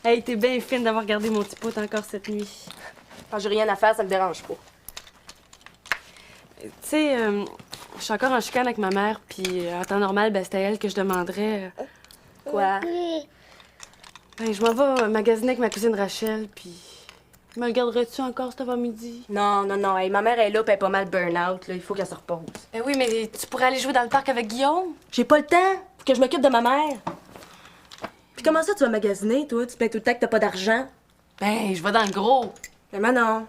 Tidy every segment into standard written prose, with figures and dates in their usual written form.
Hey, t'es bien fine d'avoir gardé mon petit pot encore cette nuit. Quand j'ai rien à faire, ça me dérange pas. Tu sais, je suis encore en chicane avec ma mère, puis en temps normal, ben, c'était à elle que je demanderais. Quoi? Ben, je m'en vais magasiner avec ma cousine Rachel, puis. Me le garderais-tu encore cet avant-midi? Non. Hey, ma mère est là, puis elle est pas mal burn-out, là. Il faut qu'elle se repose. Ben oui, mais tu pourrais aller jouer dans le parc avec Guillaume? J'ai pas le temps. Faut que je m'occupe de ma mère. Puis comment ça, tu vas magasiner, toi? Tu te plains tout le temps que t'as pas d'argent? Ben, je vais dans le gros. Mais Manon,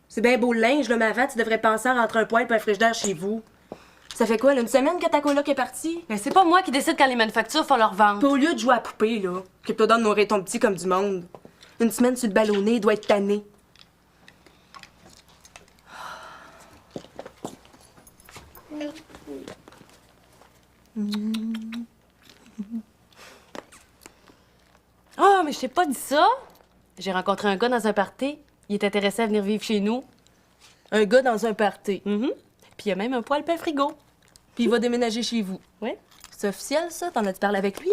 c'est bien beau le linge, là, mais avant, tu devrais penser à rentrer un poêle et un frigidaire chez vous. Ça fait quoi, là, une semaine que ta coloc est partie? Ben, c'est pas moi qui décide quand les manufactures font leur vente. Puis au lieu de jouer à poupée, là, que toi de nourrir ton petit comme du monde, une semaine sur le ballonné, il doit être tanné. Oh, mais je t'ai pas dit ça. J'ai rencontré un gars dans un party. Il est intéressé à venir vivre chez nous. Un gars dans un party. Puis il y a même un poêle pain frigo. Puis il va déménager chez vous. Oui? C'est officiel, ça? T'en as-tu parlé avec lui?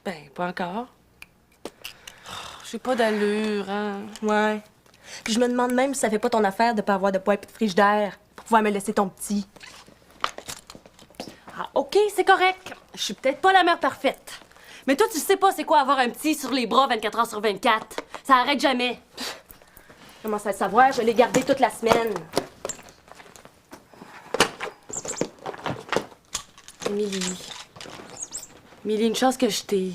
Ben, pas encore. J'ai pas d'allure, hein. Ouais. Puis je me demande même si ça fait pas ton affaire de pas avoir de poêle et de frigidaire pour pouvoir me laisser ton petit. Ah, OK, c'est correct. Je suis peut-être pas la mère parfaite. Mais toi, tu sais pas c'est quoi avoir un petit sur les bras 24 heures sur 24. Ça arrête jamais. Comment ça le savoir? Je l'ai gardé toute la semaine. Émilie. Émilie, une chance que je t'ai.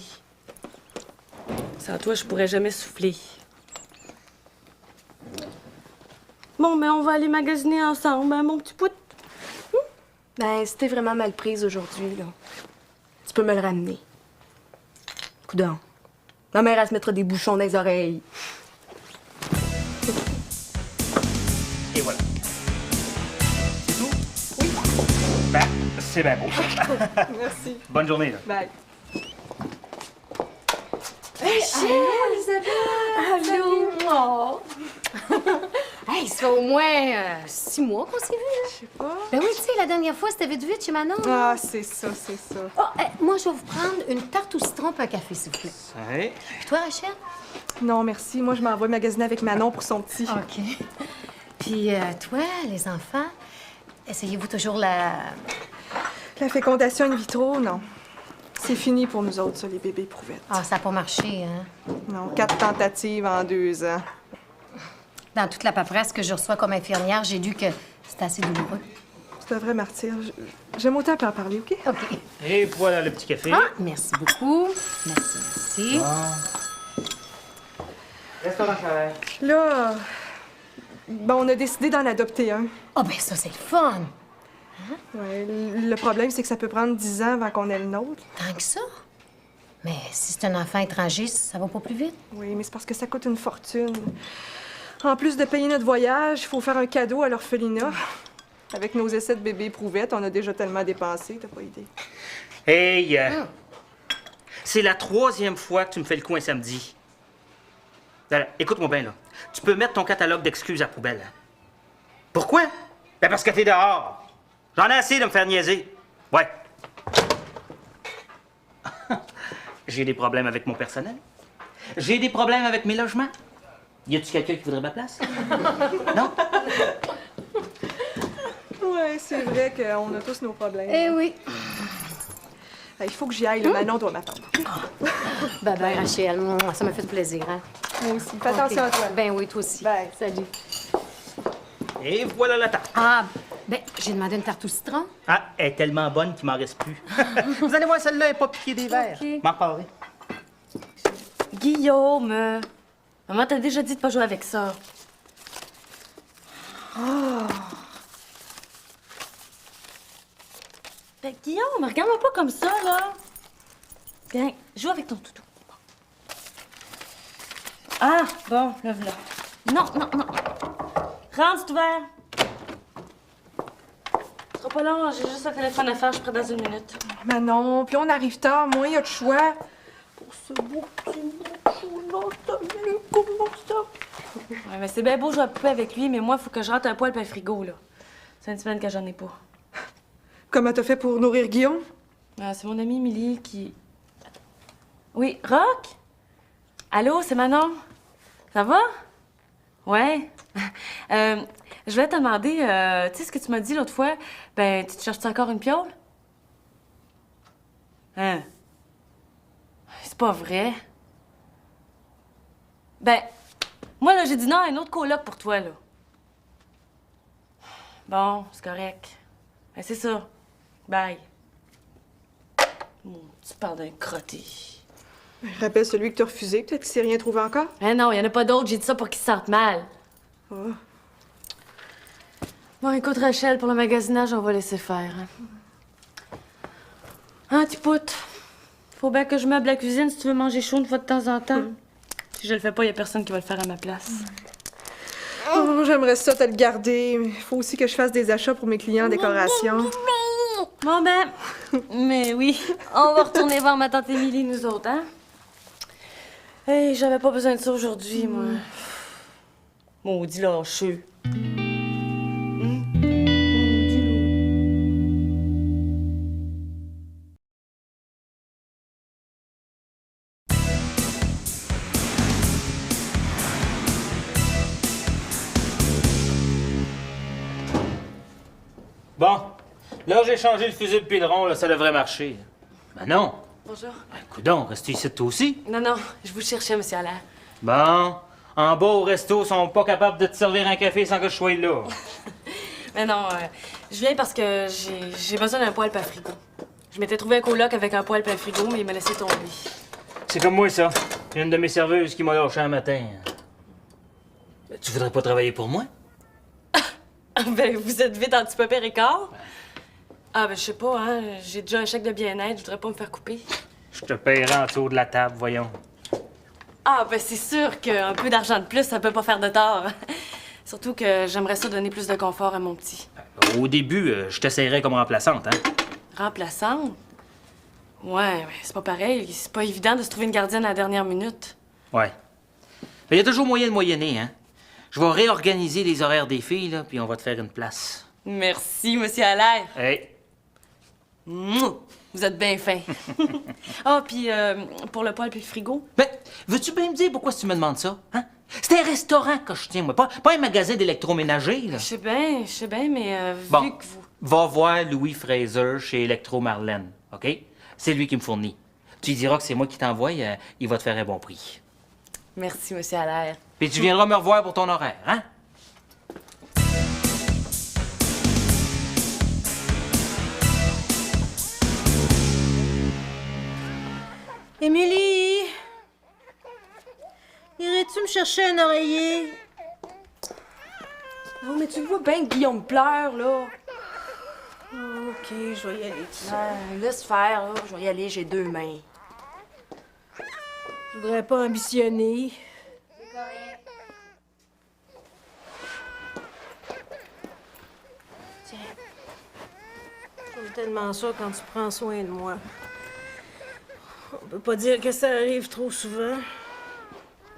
Sans toi, je pourrais jamais souffler. Bon, mais on va aller magasiner ensemble, hein, mon petit pout. Ben, si t'es vraiment mal prise aujourd'hui, là, tu peux me le ramener. Coudonc. Ma mère, elle se mettra des bouchons dans les oreilles. Et voilà. C'est tout? Oui. Ben, c'est bien beau. Merci. Bonne journée, là. Bye. Allô! Oh. Hey, ça fait au moins 6 mois qu'on s'est vus, là. Je sais pas. Ben oui, tu sais, la dernière fois, c'était vite vite chez Manon. Ah, c'est ça, c'est ça. Oh, moi, je vais vous prendre une tarte au citron et un café, s'il vous plaît. Oui. Puis toi, Rachel? Non, merci. Moi, je m'en vais magasiner avec Manon pour son petit. OK. Puis toi, les enfants, essayez-vous toujours la... La fécondation in vitro, non. C'est fini pour nous autres, ça, les bébés prouvettes. Ah, ça n'a pas marché, hein? Non, 4 tentatives en 2 ans. Dans toute la paperasse que je reçois comme infirmière, j'ai lu que c'était assez douloureux. C'est un vrai martyr. J'aime autant en parler, OK? OK. Et voilà le petit café. Ah, merci beaucoup. Merci. Restaurant Chaleur. Là, bon, on a décidé d'en adopter un. Ah, ben ça, c'est le fun. Ouais, le problème, c'est que ça peut prendre 10 ans avant qu'on ait le nôtre. Tant que ça. Mais si c'est un enfant étranger, ça va pas plus vite. Oui, mais c'est parce que ça coûte une fortune. En plus de payer notre voyage, il faut faire un cadeau à l'orphelinat. Avec nos essais de bébés prouvettes, on a déjà tellement dépensé, t'as pas idée. Hey, c'est la 3e fois que tu me fais le coup un samedi. Alors, écoute-moi bien, là. Tu peux mettre ton catalogue d'excuses à poubelle. Hein? Pourquoi? Ben parce que t'es dehors. J'en ai assez de me faire niaiser. Ouais. J'ai des problèmes avec mon personnel. J'ai des problèmes avec mes logements. Y a-tu quelqu'un qui voudrait ma place? Non? Ouais, c'est vrai qu'on a tous nos problèmes. Eh oui. Il faut que j'y aille, le Manon doit m'attendre. Bye bye, Rachel. Ça m'a fait plaisir, hein? Moi aussi. Fais attention à toi. Ben oui, toi aussi. Bye. Salut. Et voilà la tarte. Ah, ben, j'ai demandé une tarte au citron. Ah, elle est tellement bonne qu'il m'en reste plus. Vous allez voir, celle-là n'est pas piquée des verres. OK. M'en reparlerai. Guillaume! Maman t'a déjà dit de pas jouer avec ça. Ben, Guillaume, regarde-moi pas comme ça, là. Viens, joue avec ton toutou. Ah, bon, le voilà. Non. Rentre, c'est ouvert. Ce sera pas long, j'ai juste un téléphone à faire, je suis prête dans 1 minute. Manon, puis on arrive tard, moi, il y a de choix. Pour ce beau petit chou-là, t'as vu comment ça? Ouais, mais c'est bien beau jouer à poupée avec lui, mais moi, il faut que je rentre un poêle puis un frigo, là. C'est une semaine que j'en ai pas. Comment t'as fait pour nourrir Guillaume? C'est mon amie Émilie qui... Oui, Rock? Allô, c'est Manon? Ça va? Ouais. Je voulais te demander, tu sais ce que tu m'as dit l'autre fois? Ben, tu te cherches encore une piole? Hein? C'est pas vrai. Ben, moi, là, j'ai dit non à un autre coloc pour toi, là. Bon, c'est correct. Ben, c'est ça. Bye. Tu parles d'un crotté. Rappelle celui que t'as refusé, peut-être qu'il s'est rien trouvé encore. Hein, non, il y en a pas d'autres. J'ai dit ça pour qu'ils se sentent mal. Oh. Bon, écoute, Rachel, pour le magasinage, on va laisser faire. Hein, Tipoute? Faut bien que je meuble la cuisine si tu veux manger chaud une fois de temps en temps. Si je le fais pas, y a personne qui va le faire à ma place. Oh, j'aimerais ça te le garder, mais faut aussi que je fasse des achats pour mes clients en décoration. Bon, ben, mais oui, on va retourner voir ma tante Émilie, nous autres, hein? Hey, j'avais pas besoin de ça aujourd'hui, moi. Maudit lâcheux. Bon, là, j'ai changé le fusil de pileron, là, ça devrait marcher. Ben non. Bonjour. Ben, coudonc, reste ici toi aussi. Non, non, je vous cherchais, monsieur Allaire. Bon, en bas au resto, sont pas capables de te servir un café sans que je sois là. Mais non, je viens parce que j'ai besoin d'un poêle pas frigo. Je m'étais trouvé un coloc avec un poêle plein frigo, mais il m'a laissé tomber. C'est comme moi, ça. Une de mes serveuses qui m'a lâché un matin. Ben, tu voudrais pas travailler pour moi? Ben, vous êtes vite anti-papier Ricard? Ah, ben, je sais pas, hein. J'ai déjà un chèque de bien-être, je voudrais pas me faire couper. Je te paierai en dessous de la table, voyons. Ah, ben, c'est sûr qu'un peu d'argent de plus, ça peut pas faire de tort. Surtout que j'aimerais ça donner plus de confort à mon petit. Au début, je t'essayerais comme remplaçante, hein? Remplaçante? Ouais, mais c'est pas pareil. C'est pas évident de se trouver une gardienne à la dernière minute. Ouais. Mais il y a toujours moyen de moyenner, hein? Je vais réorganiser les horaires des filles, là, puis on va te faire une place. Merci, monsieur Allaire. Hey! Mouah! Vous êtes bien fin. Ah, puis pour le poêle puis le frigo? Ben, veux-tu bien me dire pourquoi tu me demandes ça, hein? C'est un restaurant que je tiens, moi, pas un magasin d'électroménager, là. Je sais bien, mais Bon, vu que vous... va voir Louis Fraser chez Electro Marlène, OK? C'est lui qui me fournit. Tu lui diras que c'est moi qui t'envoie, il va te faire un bon prix. Merci, monsieur Allaire. Puis tu viendras me revoir pour ton horaire, hein? Émilie! Irais-tu me chercher un oreiller? Oh, mais tu le vois bien que Guillaume pleure, là. Ok, je vais y aller. Laisse faire, là. Je vais y aller, j'ai deux mains. Je voudrais pas ambitionner. Tiens. J'aime tellement ça quand tu prends soin de moi. On peut pas dire que ça arrive trop souvent.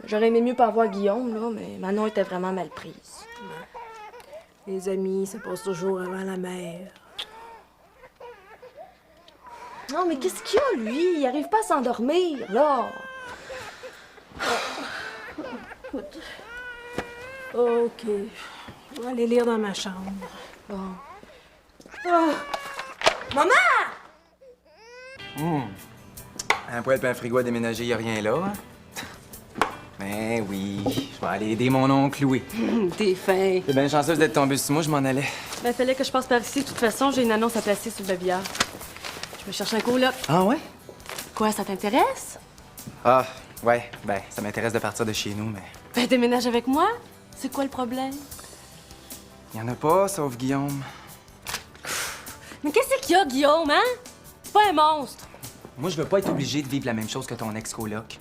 J'aurais aimé mieux pas voir Guillaume, là, mais Manon était vraiment mal prise. Les amis, ça passe toujours avant la mère. Non, mais qu'est-ce qu'il y a, lui? Il arrive pas à s'endormir, là. Écoute. Ok. Je vais aller lire dans ma chambre. Bon. Un poêle plein frigo à déménager, y a rien là. Hein? Ben oui, je vais aller aider mon oncle Louis. T'es fin. T'es bien chanceuse d'être tombée sur moi, je m'en allais. Ben, fallait que je passe par ici. De toute façon, j'ai une annonce à placer sur le babillard. Je me cherche un coloc. Ah ouais? Quoi, ça t'intéresse? Ah, ouais, ben ça m'intéresse de partir de chez nous, mais... Ben, déménage avec moi. C'est quoi le problème? Y en a pas, sauf Guillaume. Mais qu'est-ce qu'il y a, Guillaume, hein? C'est pas un monstre. Moi, je veux pas être obligé de vivre la même chose que ton ex-coloc.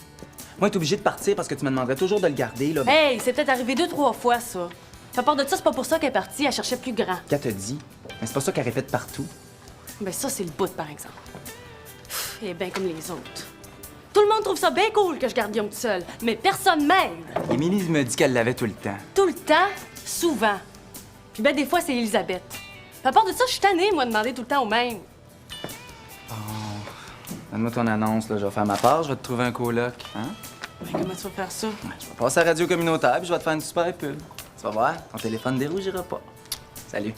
Moi, être obligé de partir parce que tu me demanderais toujours de le garder, là. Hey, c'est peut-être arrivé 2-3 fois, ça. À part de ça, c'est pas pour ça qu'elle est partie. Elle cherchait plus grand. Qu'elle te dit? Mais c'est pas ça qu'elle répète partout. Ben, ça, c'est le bout, par exemple. Elle est bien comme les autres. Tout le monde trouve ça bien cool que je garde Guillaume tout seul, mais personne m'aide. Émilie me dit qu'elle l'avait tout le temps. Tout le temps, souvent. Puis ben, des fois, c'est Elisabeth. À part de ça, je suis tannée, moi, de demander tout le temps au même. Donne-moi ton annonce, là. Je vais faire ma part, je vais te trouver un coloc. Hein? Mais comment tu vas faire ça? Je vais passer à la radio communautaire puis je vais te faire une super pub. Tu vas voir, ton téléphone dérougira pas. Salut.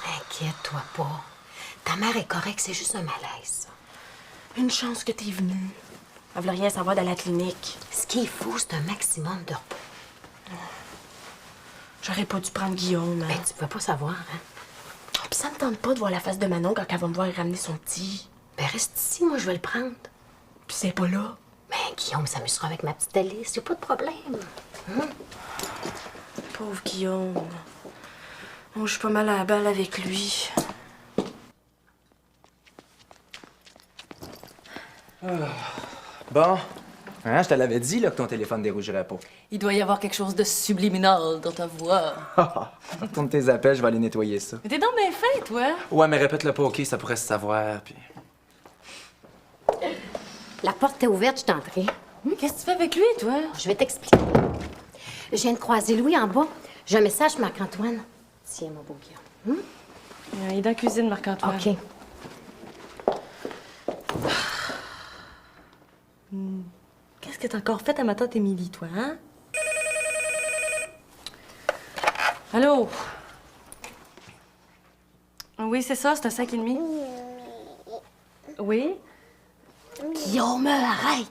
Inquiète-toi pas. Ta mère est correcte, c'est juste un malaise. Une chance que t'es venue. Elle voulait rien savoir de la clinique. Ce qu'il faut, c'est un maximum de repos. J'aurais pas dû prendre Guillaume. Hein. Ben, tu peux pas savoir, hein? Oh, pis ça me tente pas de voir la face de Manon quand elle va me voir ramener son petit. Ben, reste ici, moi, je vais le prendre. Puis c'est pas là. Ben, Guillaume s'amusera avec ma petite Alice, y a pas de problème. Pauvre Guillaume. Oh, je suis pas mal à la balle avec lui. Bon. Hein, je te l'avais dit, là, que ton téléphone dérougerait pas. Il doit y avoir quelque chose de subliminal dans ta voix. Retourne tes appels, je vais aller nettoyer ça. Mais t'es donc bien fait, toi. Ouais, mais répète-le pas, OK? Ça pourrait se savoir, puis... La porte est ouverte, je t'entrais. Qu'est-ce que tu fais avec lui, toi? Je vais t'expliquer. Je viens de croiser Louis en bas. J'ai un message, Marc-Antoine. Tiens, mon beau Guillaume. Il est dans la cuisine, Marc-Antoine. OK. Qu'est-ce que t'as encore fait à ma tante Émilie, toi, hein? Allô? Oui, c'est ça, c'est un 5,5. Oui? Guillaume, arrête!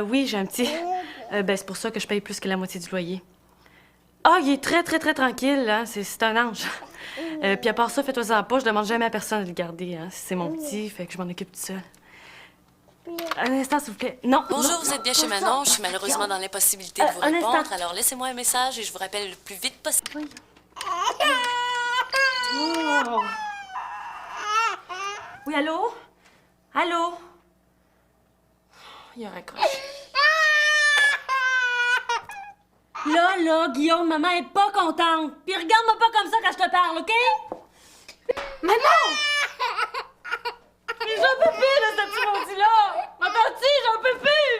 Oui, j'ai un petit. Ben, c'est pour ça que je paye plus que la moitié du loyer. Ah, il est très, très, très tranquille, hein? C'est un ange. Puis à part ça, fais-toi-en pas, je demande jamais à personne de le garder, hein? C'est mon petit, fait que je m'en occupe toute seule. Un instant, s'il vous plaît. Non! Bonjour, non, vous êtes bien pas chez ça. Manon. Je suis malheureusement dans l'impossibilité de vous un répondre. instant. Alors laissez-moi un message et je vous rappelle le plus vite possible. Oh. Oui, allô? Allô? Il a raccroché. Là, Guillaume, maman est pas contente. Puis regarde-moi pas comme ça quand je te parle, OK? Maman! J'en peux plus de ce petit maudit-là! M'entends-tu? J'en peux plus!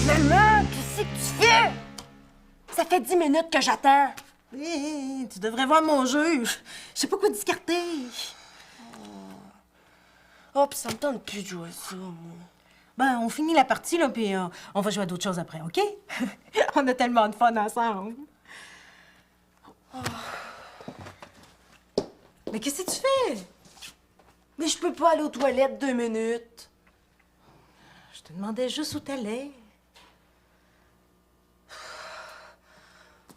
Maman, qu'est-ce que tu fais? Ça fait 10 minutes que j'attends. Hé, tu devrais voir mon jeu. Je sais pas quoi discarter. Oh, pis ça me tente plus de jouer ça, moi. Ben, on finit la partie, là, puis on va jouer à d'autres choses après, OK? On a tellement de fun ensemble. Mais qu'est-ce que tu fais? Mais je peux pas aller aux toilettes 2 minutes. Je te demandais juste où t'allais.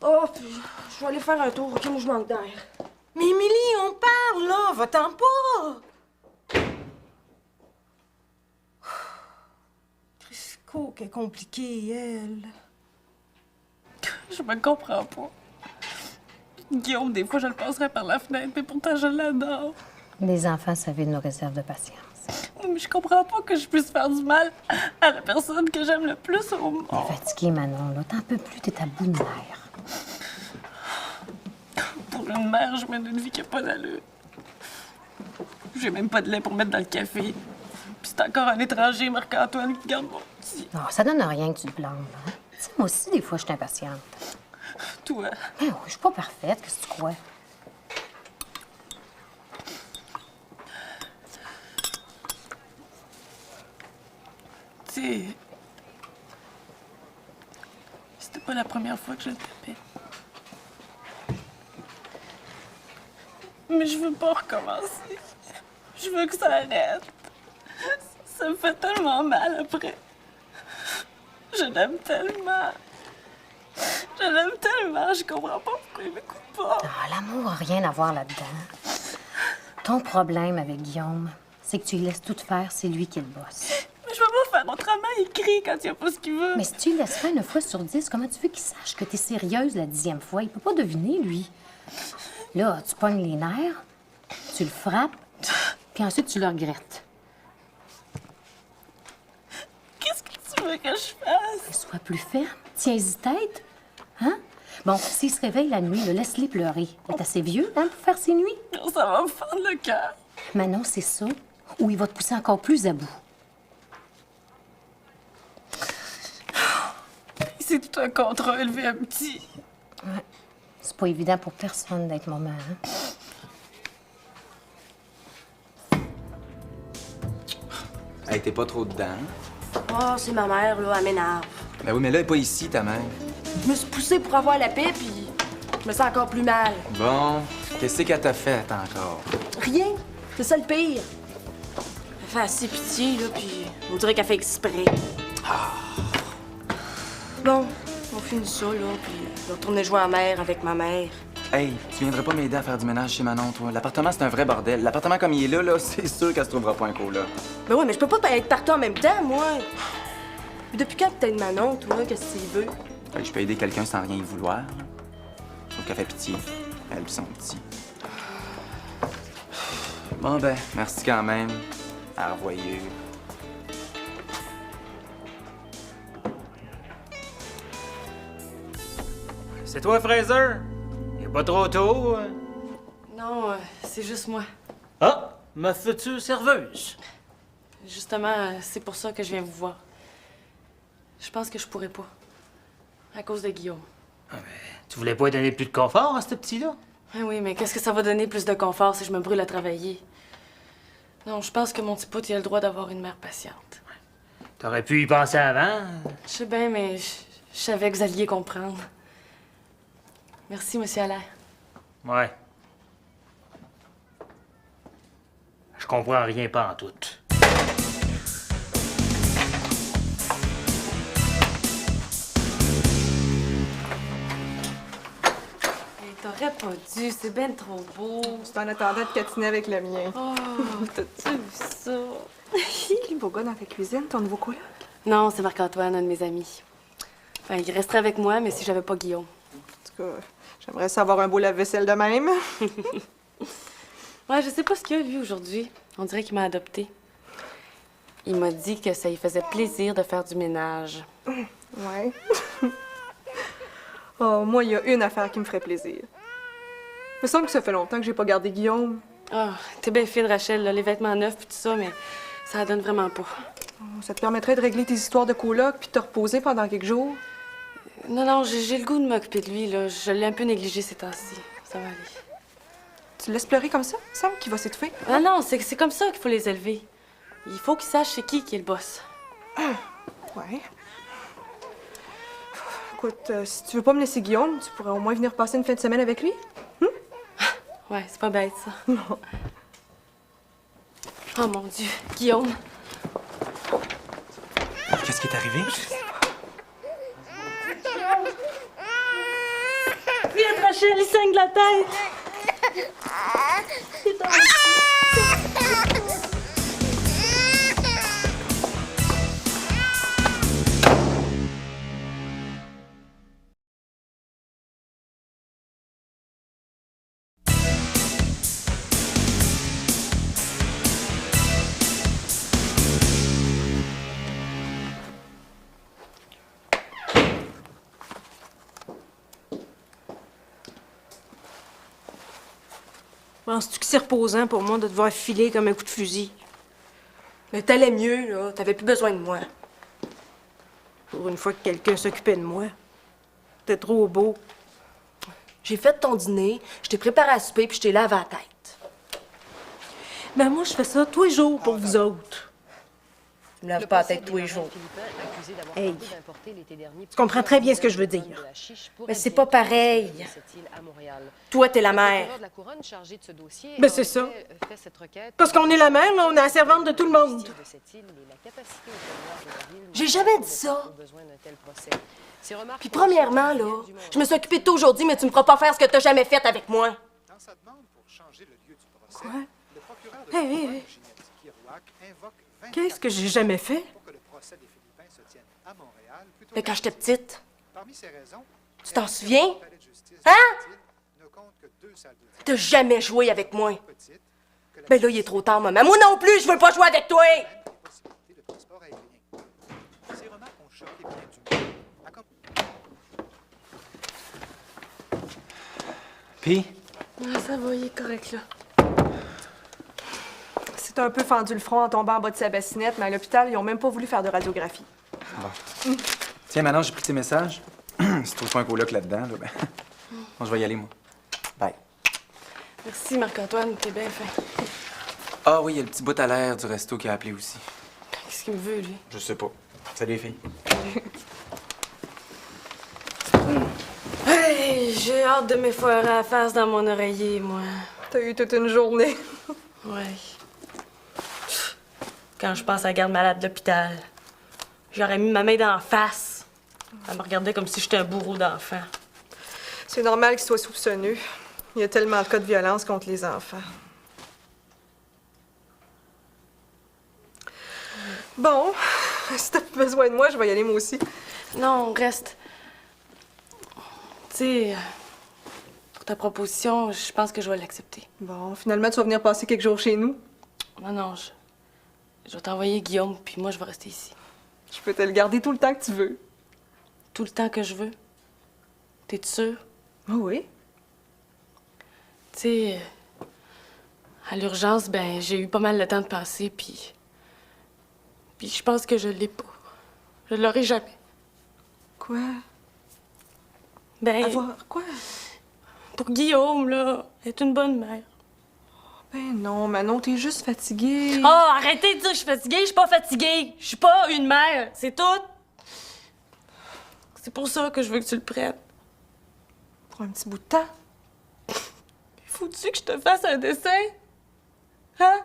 Oh, puis je vais aller faire un tour, OK? Moi, je manque d'air. Mais Émilie, on parle, là! Va-t'en pas! Crisco, qu'elle est compliquée, elle. Je me comprends pas. Guillaume, des fois, je le passerais par la fenêtre, mais pourtant, je l'adore. Les enfants, ça vide nos réserves de patience. Mais je comprends pas que je puisse faire du mal à la personne que j'aime le plus au monde. T'es fatiguée, Manon, là. T'en peux plus, t'es à bout de nerfs. Pour une mère, je mène une vie qui a pas d'allure. J'ai même pas de lait pour mettre dans le café. Puis c'est encore un étranger, Marc-Antoine, qui garde mon petit. Non, ça donne rien que tu te blâmes, hein? Tu sais, moi aussi, des fois, je suis impatiente. Toi, Mais oui, je suis pas parfaite, qu'est-ce que tu crois? tu sais... C'était pas la première fois que je le tapais. Mais je veux pas recommencer. Je veux que ça arrête. Ça me fait tellement mal après. Je l'aime tellement. Je l'aime tellement, je comprends pas pourquoi il m'écoute pas. Ah, l'amour a rien à voir là-dedans. Ton problème avec Guillaume, c'est que tu lui laisses tout faire, c'est lui qui le bosse. Mais je peux pas faire autrement, il crie quand il a pas ce qu'il veut. Mais si tu lui laisses faire 9 fois sur 10, comment tu veux qu'il sache que t'es sérieuse la 10e fois? Il peut pas deviner, lui. Là, tu pognes les nerfs, tu le frappes, puis ensuite tu le regrettes. Qu'est-ce que tu veux que je fasse? Sois plus ferme, tiens-y tête. Hein? Bon, s'il se réveille la nuit, laisse-les pleurer. Il est assez vieux, hein, pour faire ses nuits. Non, ça va me fendre le cœur. Manon, c'est ça, ou il va te pousser encore plus à bout. C'est tout un contrat élevé un petit. Ouais. C'est pas évident pour personne d'être maman, hein? Hey, t'es pas trop dedans. Oh, c'est ma mère, là, elle m'énerve. Ben oui, mais là, elle est pas ici, ta mère. Je me suis poussée pour avoir la paix, puis je me sens encore plus mal. Bon, qu'est-ce qu'elle t'a fait, encore? Rien. C'est ça le pire. Elle fait assez pitié, là, puis on dirait qu'elle fait exprès. Bon, on finit ça, là, puis je vais retourner jouer à la mer avec ma mère. Hey, tu viendrais pas m'aider à faire du ménage chez Manon, toi? L'appartement, c'est un vrai bordel. L'appartement comme il est là, c'est sûr qu'elle se trouvera pas un coloc. Ben ouais, mais je peux pas être partout en même temps, moi. Puis depuis quand t'aides Manon, toi, qu'est-ce qu'il veut? Hey, je peux aider quelqu'un sans rien y vouloir. Là. Sauf qu'elle fait pitié. Elle pis son petit. Bon ben, merci quand même. À revoyer. C'est toi, Fraser? Il est pas trop tôt? Hein? Non, c'est juste moi. Ah! Ma future serveuse. Justement, c'est pour ça que je viens vous voir. Je pense que je pourrais pas. À cause de Guillaume. Tu voulais pas donner plus de confort à ce petit-là? Ah oui, mais qu'est-ce que ça va donner plus de confort si je me brûle à travailler? Non, je pense que mon petit pote, il a le droit d'avoir une mère patiente. T'aurais pu y penser avant. Je sais bien, mais je savais que vous alliez comprendre. Merci, Monsieur Allaire. Ouais. Je comprends rien pas en tout. Hey, t'aurais pas dû, c'est ben trop beau. C'est en attendant de catiner avec le mien. Oh, t'as-tu vu ça? Qui le beau gars dans ta cuisine, ton nouveau coloc? Non, c'est Marc-Antoine, un de mes amis. Enfin, il resterait avec moi, mais si j'avais pas Guillaume. En tout cas, j'aimerais savoir un beau lave-vaisselle de même. Ouais, je sais pas ce qu'il y a, lui, aujourd'hui. On dirait qu'il m'a adopté. Il m'a dit que ça lui faisait plaisir de faire du ménage. Ouais. Oh, moi, il y a une affaire qui me ferait plaisir. Il me semble que ça fait longtemps que j'ai pas gardé Guillaume. Ah, t'es bien fine, Rachel, là, les vêtements neufs puis tout ça, mais ça la donne vraiment pas. Ça te permettrait de régler tes histoires de coloc puis de te reposer pendant quelques jours. Non, j'ai le goût de m'occuper de lui, là. Je l'ai un peu négligé ces temps-ci. Ça va aller. Tu le laisses pleurer comme ça? Il me semble qu'il va s'étouffer. Non, c'est comme ça qu'il faut les élever. Il faut qu'ils sachent c'est qui est le boss. Ouais. Écoute, si tu veux pas me laisser Guillaume, tu pourrais au moins venir passer une fin de semaine avec lui. Ouais, c'est pas bête, ça. Oh mon Dieu, Guillaume. Qu'est-ce qui est arrivé? Viens, Rachel, il saigne de la tête. Penses-tu que c'est reposant pour moi de te voir filer comme un coup de fusil? Mais t'allais mieux, là. T'avais plus besoin de moi. Pour une fois que quelqu'un s'occupait de moi. T'es trop beau. J'ai fait ton dîner, je t'ai préparé à souper, puis je t'ai lavé la tête. Ben moi, je fais ça tous les jours pour vous autres. Tu me laves pas la tête tous les jours. Hey, tu comprends très bien ce que je veux dire. Mais c'est pas pareil. Toi, t'es la mère. Ben c'est ça. Parce qu'on est la mère, là, on est la servante de tout le monde. J'ai jamais dit ça. Puis premièrement, là, je me suis occupée de toi aujourd'hui, mais tu me feras pas faire ce que t'as jamais fait avec moi. Dans sa demande pour changer le lieu du procès, Quoi? le procureur de Hey, la hey, couronne, hey. Ginette Kirouac, invoque 24 Qu'est-ce que j'ai jamais fait? pour que le procès des Philippins se tienne à Montréal. Plutôt Mais quand j'étais petite, Parmi ces raisons, tu t'en elle souviens? le palais de justice Hein? de Sept-Îles ne compte que 2 salles d'audience t'as jamais joué avec moi. petites que la Ben là, il est trop tard, maman. Moi non plus, je veux pas jouer avec toi! même des possibilités de transport aérien. Ces remarques ont choqué bien du monde. Puis? Ah, ça va, il est correct, là. C'est un peu fendu le front en tombant en bas de sa bassinette, mais à l'hôpital, ils ont même pas voulu faire de radiographie. Tiens, maintenant, j'ai pris tes messages. Si tu trouves pas un coloc là-dedans, là, ben... Bon, je vais y aller, moi. Bye. Merci, Marc-Antoine, t'es bien fin. Ah oui, il y a le petit bout à l'air du resto qui a appelé aussi. Qu'est-ce qu'il me veut, lui? Je sais pas. Salut les filles. Hey, j'ai hâte de m'effoirer à la face dans mon oreiller, moi. T'as eu toute une journée. Ouais. Quand je pense à la garde malade de l'hôpital, j'aurais mis ma main dans la face. Elle me regardait comme si j'étais un bourreau d'enfant. C'est normal qu'il soit soupçonneux. Il y a tellement de cas de violence contre les enfants. Bon, si t'as plus besoin de moi, je vais y aller moi aussi. Non, reste. Tu sais, pour ta proposition, je pense que je vais l'accepter. Bon, finalement, tu vas venir passer quelques jours chez nous. Non, je vais t'envoyer Guillaume, puis moi, je vais rester ici. Je peux te le garder tout le temps que tu veux. Tout le temps que je veux. T'es sûr? Ah oui? Tu sais, à l'urgence, ben, j'ai eu pas mal le temps de penser, puis je pense que je l'ai pas. Je l'aurai jamais. Quoi? Ben, Avoir quoi? pour Guillaume, là, elle est une bonne mère. Ben non, Manon, t'es juste fatiguée. Oh, arrêtez de dire que je suis fatiguée, je suis pas fatiguée. Je suis pas une mère, c'est tout. C'est pour ça que je veux que tu le prennes. Pour un petit bout de temps. Faut-tu que je te fasse un dessin? Hein?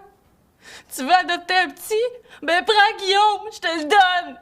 Tu veux adopter un petit? Ben prends Guillaume, je te le donne!